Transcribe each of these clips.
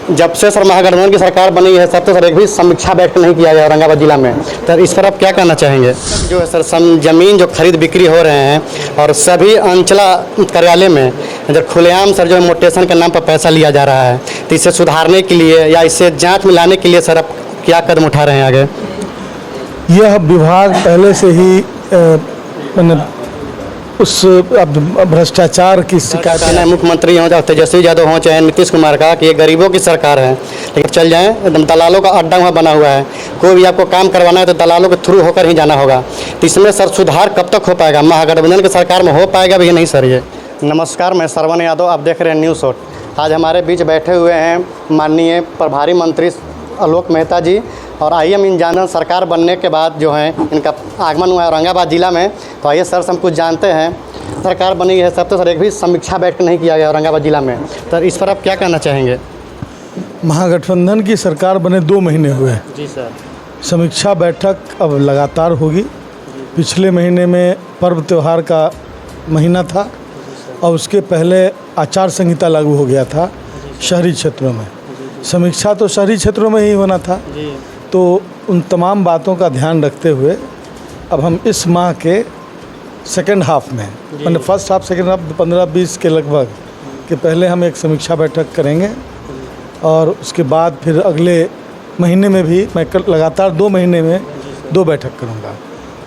जब से सर महागठबंधन की सरकार बनी है तब तो सर एक भी समीक्षा बैठक नहीं किया गया औरंगाबाद जिला में। सर इस पर आप क्या कहना चाहेंगे? जो है सर ज़मीन जो खरीद बिक्री हो रहे हैं और सभी अंचला कार्यालय में जब खुलेआम सर जो मोटेशन के नाम पर पैसा लिया जा रहा है, तो इसे सुधारने के लिए या इसे जांच में लाने के लिए सर आप क्या कदम उठा रहे हैं आगे? यह विभाग पहले से ही उस भ्रष्टाचार की शिकायत चाहे मुख्यमंत्री हों, चाहे तेजस्वी यादव हों, चाहे नीतीश कुमार का, कि ये गरीबों की सरकार है, लेकिन चल जाएं एकदम दलालों का अड्डा वहाँ बना हुआ है। कोई भी आपको काम करवाना है तो दलालों के थ्रू होकर ही जाना होगा। तो इसमें सर सुधार कब तक हो पाएगा? महागठबंधन की सरकार में हो पाएगा भी नहीं सर ये? नमस्कार, मैं श्रवण यादव, आप देख रहे हैं न्यूज़ शॉट। आज हमारे बीच बैठे हुए हैं माननीय प्रभारी मंत्री आलोक मेहता जी, और आइए हम इन जानन सरकार बनने के बाद जो है इनका आगमन हुआ है औरंगाबाद जिला में। तो आइए सर से हम कुछ जानते हैं। सरकार बनी है तब तो सर एक भी समीक्षा बैठक नहीं किया गया औरंगाबाद जिला में। सर इस पर आप क्या कहना चाहेंगे? महागठबंधन की सरकार बने 2 महीने हुए। जी सर। समीक्षा बैठक अब लगातार होगी। पिछले महीने में पर्व त्यौहार का महीना था और उसके पहले आचार संहिता लागू हो गया था शहरी क्षेत्रों में। समीक्षा तो शहरी क्षेत्रों में ही होना था, तो उन तमाम बातों का ध्यान रखते हुए अब हम इस माह के सेकेंड हाफ में, मतलब फर्स्ट हाफ सेकेंड हाफ 15-20 के लगभग के पहले हम एक समीक्षा बैठक करेंगे, और उसके बाद फिर अगले महीने में भी मैं लगातार 2 महीने में 2 बैठक करूंगा,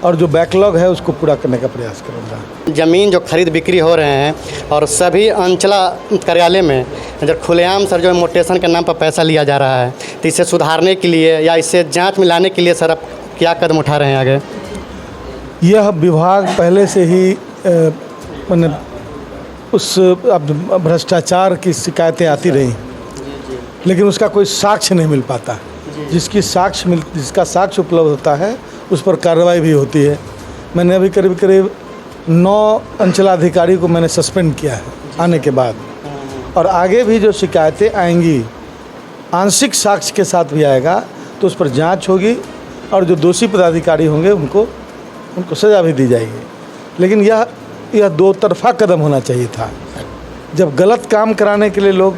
और जो बैकलॉग है उसको पूरा करने का प्रयास करूंगा। ज़मीन जो खरीद बिक्री हो रहे हैं और सभी अंचला कार्यालय में जब खुलेआम सर जो मोटेशन के नाम पर पैसा लिया जा रहा है, तो इसे सुधारने के लिए या इसे जांच में लाने के लिए सर आप क्या कदम उठा रहे हैं आगे? यह विभाग पहले से ही उस भ्रष्टाचार की शिकायतें आती रही, लेकिन उसका कोई साक्ष्य नहीं मिल पाता। जिसका साक्ष्य उपलब्ध होता है उस पर कार्रवाई भी होती है। मैंने अभी करीब 9 अंचलाधिकारी को मैंने सस्पेंड किया है आने के बाद, और आगे भी जो शिकायतें आएंगी आंशिक साक्ष्य के साथ भी आएगा तो उस पर जांच होगी, और जो दोषी पदाधिकारी होंगे उनको सज़ा भी दी जाएगी। लेकिन यह 2 तरफा कदम होना चाहिए था। जब गलत काम कराने के लिए लोग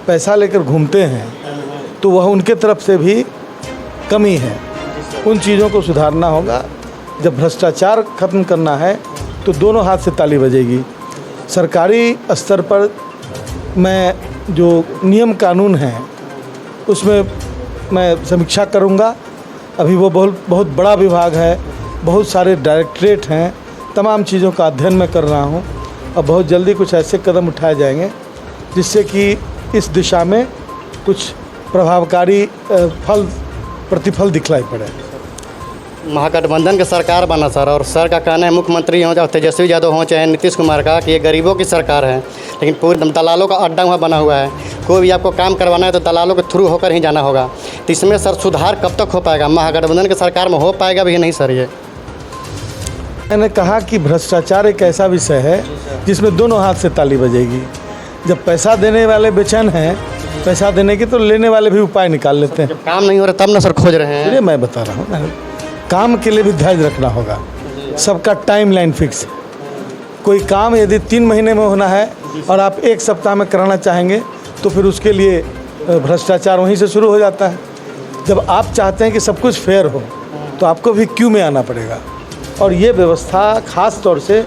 पैसा लेकर घूमते हैं तो वह उनके तरफ से भी कमी है। उन चीज़ों को सुधारना होगा। जब भ्रष्टाचार खत्म करना है तो दोनों हाथ से ताली बजेगी। सरकारी स्तर पर मैं जो नियम कानून हैं उसमें मैं समीक्षा करूंगा। अभी वो बहुत बड़ा विभाग है, बहुत सारे डायरेक्टरेट हैं, तमाम चीज़ों का अध्ययन मैं कर रहा हूं, और बहुत जल्दी कुछ ऐसे कदम उठाए जाएंगे जिससे कि इस दिशा में कुछ प्रभावकारी प्रतिफल दिखलाई पड़े। महागठबंधन की सरकार बना सर, और सर का कहना है मुख्यमंत्री हों, चाहे तेजस्वी यादव हों, चाहे नीतीश कुमार का, कि ये गरीबों की सरकार है, लेकिन पूरे दलालों का अड्डा वहाँ बना हुआ है। कोई भी आपको काम करवाना है तो दलालों के थ्रू होकर ही जाना होगा। तो इसमें सर सुधार कब तक हो पाएगा? महागठबंधन की सरकार में हो पाएगा भी नहीं सर ये? मैंने कहा कि भ्रष्टाचार एक ऐसा विषय है जिसमें दोनों हाथ से ताली बजेगी। जब पैसा देने वाले बेचैन हैं पैसा देने के, तो लेने वाले भी उपाय निकाल लेते हैं। जब काम नहीं हो रहा तब ना सर खोज रहे हैं। ये मैं बता रहा हूँ, काम के लिए भी धैर्य रखना होगा। सबका टाइम लाइन फिक्स है। कोई काम यदि 3 महीने में होना है और आप 1 सप्ताह में कराना चाहेंगे तो फिर उसके लिए भ्रष्टाचार वहीं से शुरू हो जाता है। जब आप चाहते हैं कि सब कुछ फेयर हो तो आपको भी क्यू में आना पड़ेगा, और ये व्यवस्था ख़ास तौर से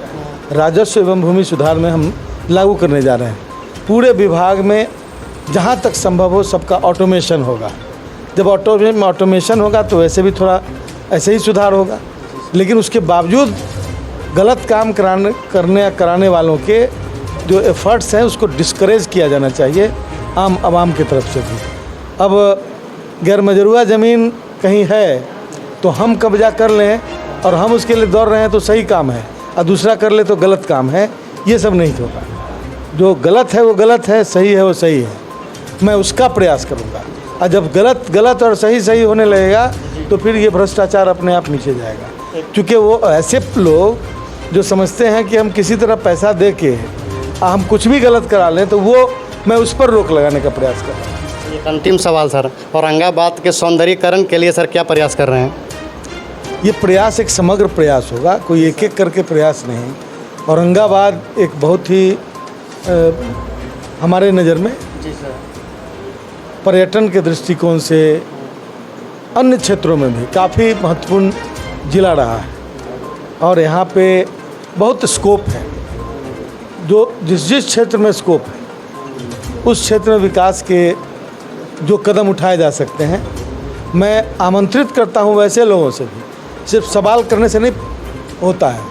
राजस्व एवं भूमि सुधार में हम लागू करने जा रहे हैं। पूरे विभाग में जहाँ तक संभव हो सबका ऑटोमेशन होगा। जब ऑटोमेशन होगा तो वैसे भी थोड़ा ऐसे ही सुधार होगा, लेकिन उसके बावजूद गलत काम कराने वालों के जो एफर्ट्स हैं उसको डिस्करेज किया जाना चाहिए आम आवाम की तरफ से भी। अब गैर मजरूआ ज़मीन कहीं है तो हम कब्जा कर लें और हम उसके लिए दौड़ रहे हैं तो सही काम है, और दूसरा कर ले तो गलत काम है। ये सब नहीं होगा। जो गलत है वो गलत है, सही है वो सही है। मैं उसका प्रयास करूँगा, और जब गलत और सही होने लगेगा तो फिर ये भ्रष्टाचार अपने आप नीचे जाएगा। क्योंकि वो ऐसे लोग जो समझते हैं कि हम किसी तरह पैसा दे के हम कुछ भी गलत करा लें, तो वो मैं उस पर रोक लगाने का प्रयास कर रहा हूँ। एक अंतिम सवाल सर, औरंगाबाद के सौंदर्यीकरण के लिए सर क्या प्रयास कर रहे हैं? ये प्रयास एक समग्र प्रयास होगा, कोई एक करके प्रयास नहीं। औरंगाबाद एक बहुत ही हमारे नज़र में पर्यटन के दृष्टिकोण से, अन्य क्षेत्रों में भी काफ़ी महत्वपूर्ण ज़िला रहा है और यहाँ पे बहुत स्कोप है। जो जिस क्षेत्र में स्कोप है उस क्षेत्र में विकास के जो कदम उठाए जा सकते हैं, मैं आमंत्रित करता हूँ वैसे लोगों से भी, सिर्फ सवाल करने से नहीं होता है।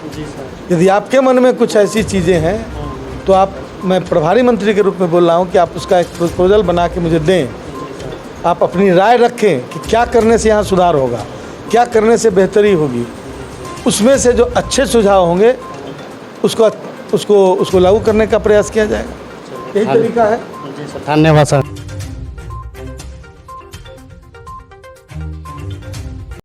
यदि आपके मन में कुछ ऐसी चीज़ें हैं तो आप, मैं प्रभारी मंत्री के रूप में बोल रहा हूँ कि आप उसका एक प्रपोजल बना के मुझे दें। आप अपनी राय रखें कि क्या करने से यहाँ सुधार होगा, क्या करने से बेहतरी होगी। उसमें से जो अच्छे सुझाव होंगे उसको लागू करने का प्रयास किया जाएगा। यही तरीका है। धन्यवाद सर।